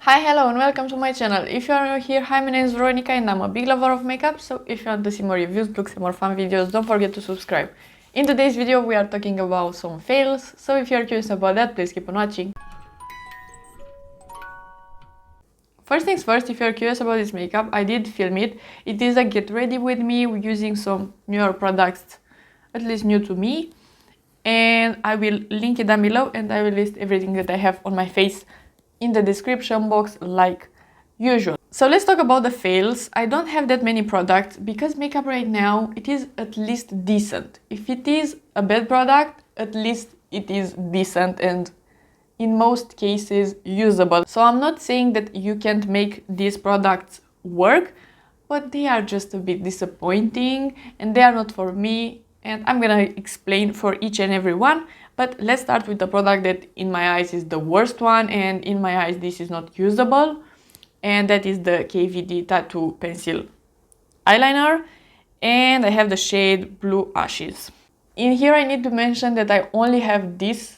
Hi, hello and welcome to my channel. If you are new here, hi, my name is Veronica and I'm a big lover of makeup, so if you want to see more reviews, looks and more fun videos, don't forget to subscribe. In today's video we are talking about some fails, so if you are curious about that, please keep on watching. First things first, if you are curious about this makeup, I did film it. It is a get ready with me using some newer products, at least new to me, and I will link it down below and I will list everything that I have on my face in the description box like usual. So let's talk about the fails. I don't have that many products because makeup right now, it is at least decent. If it is a bad product, at least it is decent and in most cases usable. So I'm not saying that you can't make these products work, but they are just a bit disappointing and they are not for me, and I'm gonna explain for each and every one. But let's start with the product that in my eyes is the worst one, and in my eyes this is not usable, and that is the KVD Tattoo Pencil Eyeliner, and I have the shade Blue Ashes. In here I need to mention that I only have this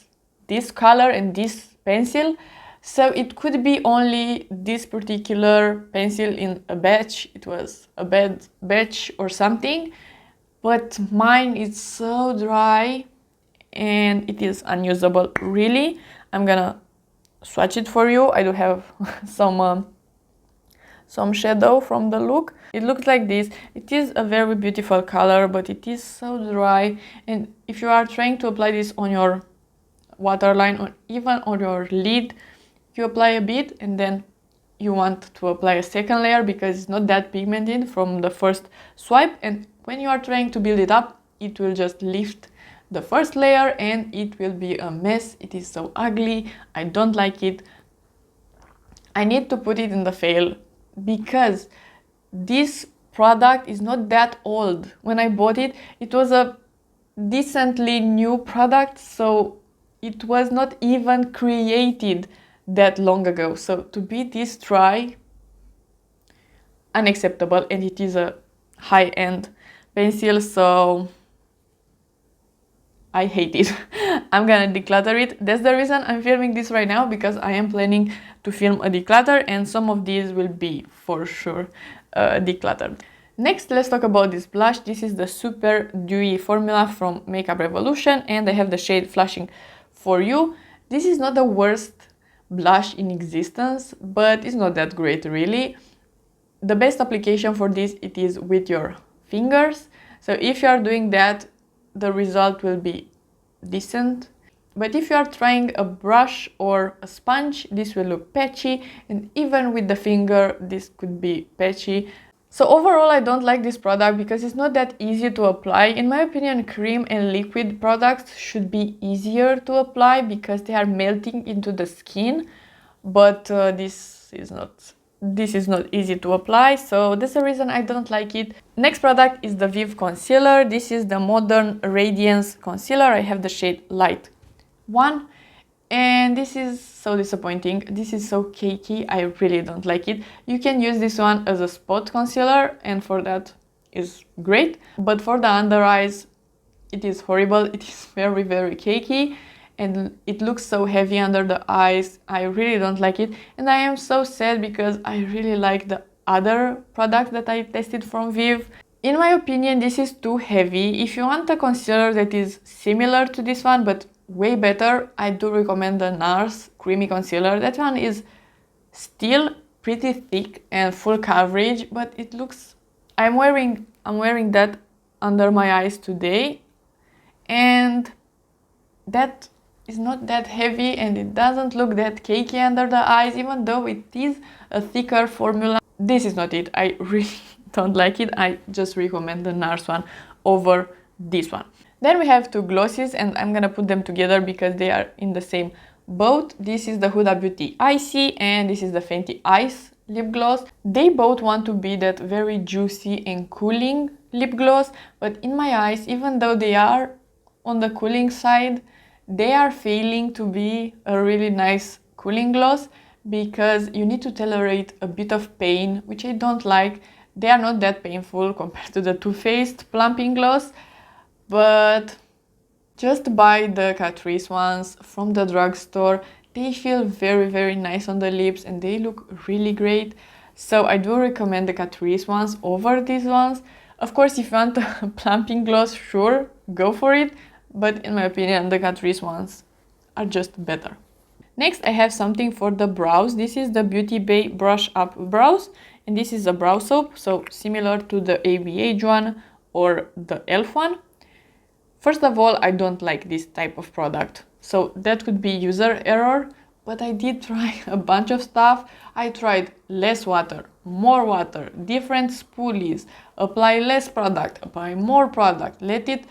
color and this pencil, so it could be only this particular pencil in a batch. It was a bad batch or something, but mine is so dry and it is unusable, really. I'm gonna swatch it for you. I do have some shadow from the look. It looks like this. It is a very beautiful color, but it is so dry, and if you are trying to apply this on your waterline or even on your lid, you apply a bit and then you want to apply a second layer because it's not that pigmented from the first swipe, and when you are trying to build it up, it will just lift the first layer and it will be a mess. It is so ugly. I don't like it. I need to put it in the fail because this product is not that old. When I bought it, it was a decently new product, so it was not even created that long ago. So to be this dry, unacceptable, and it is a high-end pencil, so I hate it. I'm gonna declutter it. That's the reason I'm filming this right now, because I am planning to film a declutter and some of these will be for sure decluttered. Next, let's talk about this blush. This is the Super Dewy formula from Makeup Revolution and I have the shade Flashing For You. This is not the worst blush in existence, but it's not that great really. The best application for this, it is with your fingers. So if you are doing that, the result will be decent. But if you are trying a brush or a sponge, this will look patchy, and even with the finger, this could be patchy. So overall, I don't like this product because it's not that easy to apply. In my opinion, cream and liquid products should be easier to apply because they are melting into the skin, but this is not easy to apply, so that's the reason I don't like it. Next product is the Vieve concealer. This is the Modern Radiance concealer. I have the shade Light 1, and this is so disappointing. This is so cakey. I really don't like it. You can use this one as a spot concealer, and for that is great, but for the under eyes it is horrible. It is very, very cakey and it looks so heavy under the eyes. I really don't like it, and I am so sad because I really like the other products that I tested from Vieve. In my opinion, this is too heavy. If you want a concealer that is similar to this one but way better, I do recommend the Nars creamy concealer. That one is still pretty thick and full coverage, but it looks... I'm wearing that under my eyes today, and that is not that heavy and it doesn't look that cakey under the eyes, even though it is a thicker formula. This is not it. I really don't like it. I just recommend the Nars one over this one. Then we have two glosses, and I'm gonna put them together because they are in the same boat. This is the Huda Beauty Icy and this is the Fenty Ice lip gloss. They both want to be that very juicy and cooling lip gloss, but in my eyes, even though they are on the cooling side, they are failing to be a really nice cooling gloss because you need to tolerate a bit of pain, which I don't like. They are not that painful compared to the Too Faced plumping gloss, but just buy the Catrice ones from the drugstore. they feel very nice on the lips and they look really great. So I do recommend the Catrice ones over these ones. Of course, if you want a plumping gloss, sure, go for it. But in my opinion, the Catrice ones are just better. Next, I have something for the brows. This is the Beauty Bay Brush Up Brows. And this is a brow soap, so similar to the ABH one or the E.L.F one. First of all, I don't like this type of product. So that could be user error. But I did try a bunch of stuff. I tried less water, more water, different spoolies, apply less product, apply more product, let it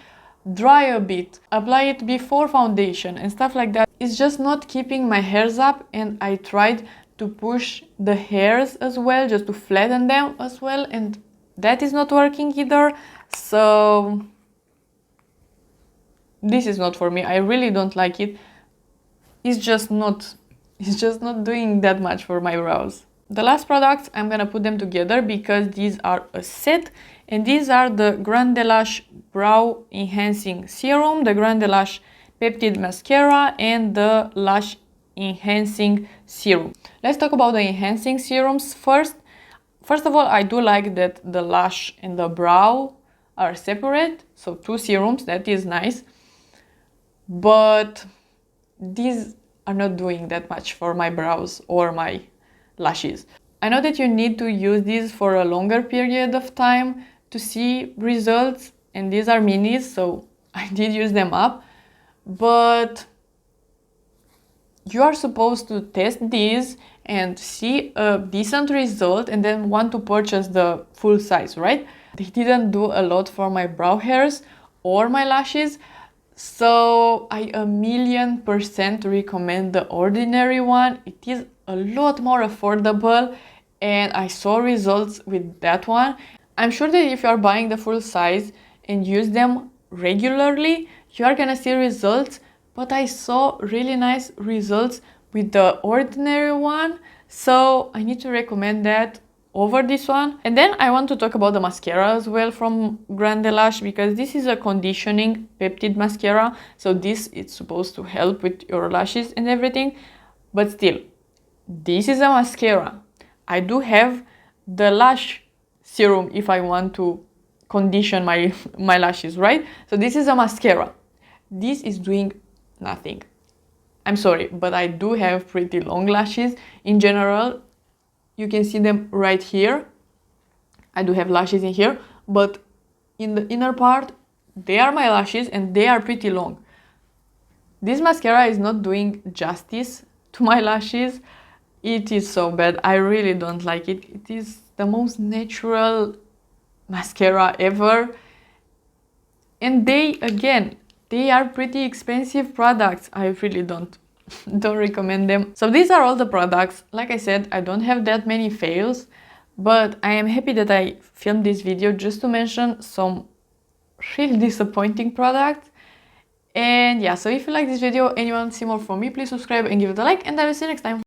dry a bit, apply it before foundation and stuff like that. It's just not keeping my hairs up, and I tried to push the hairs as well, just to flatten them as well, and that is not working either. So this is not for me. I really don't like it. It's just not doing that much for my brows. The last products, I'm gonna put them together because these are a set, and these are the Grande Lash Brow Enhancing Serum, the Grande Lash Peptide Mascara, and the Lash Enhancing Serum. Let's talk about the enhancing serums first. First of all, I do like that the lash and the brow are separate, so two serums, that is nice. But these are not doing that much for my brows or my lashes. I know that you need to use these for a longer period of time to see results, and these are minis, so I did use them up. But you are supposed to test these and see a decent result and then want to purchase the full size, right? They didn't do a lot for my brow hairs or my lashes, so I 1,000,000% recommend the ordinary one. It is a lot more affordable and I saw results with that one. I'm sure that if you are buying the full size and use them regularly, you are gonna see results, but I saw really nice results with the ordinary one, so I need to recommend that over this one. And then I want to talk about the mascara as well from Grande Lash, because this is a conditioning peptide mascara, so this is supposed to help with your lashes and everything, but still, this is a mascara. I do have the lash serum if I want to condition my lashes, right? So this is a mascara. This is doing nothing. I'm sorry, but I do have pretty long lashes in general. You can see them right here. I do have lashes in here, but in the inner part, they are my lashes and they are pretty long. This mascara is not doing justice to my lashes. It is so bad. I really don't like it. It is the most natural mascara ever. And they are pretty expensive products. I really don't recommend them. So these are all the products. Like I said, I don't have that many fails, but I am happy that I filmed this video just to mention some really disappointing products. And yeah, so if you like this video and you want to see more from me, please subscribe and give it a like, and I will see you next time.